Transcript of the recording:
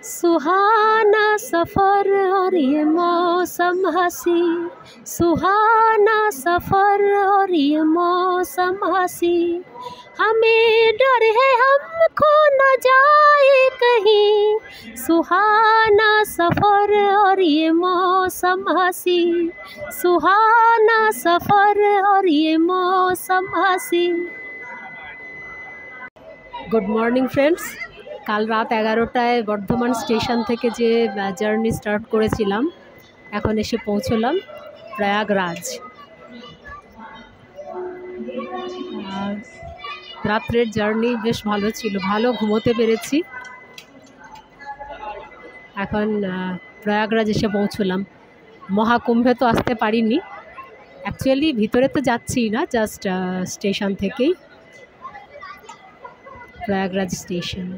सुहाना सफ़र और ये मौसम हंसी, सुहाना सफ़र और ये मौसम हंसी। हमें डर है हम खो न जाए कहीं, सुहाना सफ़र और ये मौसम हंसी, सुहाना सफ़र और ये मौसम हंसी। Good morning friends. কাল রাত 11টায় বর্ধমান স্টেশন থেকে যে জার্নি স্টার্ট করেছিলাম, এখন এসে পৌঁছলাম প্রয়াগরাজ। রাত্রের জার্নি বেশ ভালো ছিল, ভালো ঘুমোতে পেরেছি। এখন প্রয়াগরাজ এসে পৌঁছলাম। মহাকুম্ভে তো আসতে পারিনি, অ্যাকচুয়ালি ভিতরে তো যাচ্ছি না, জাস্ট স্টেশন থেকেই প্রয়াগরাজ স্টেশন।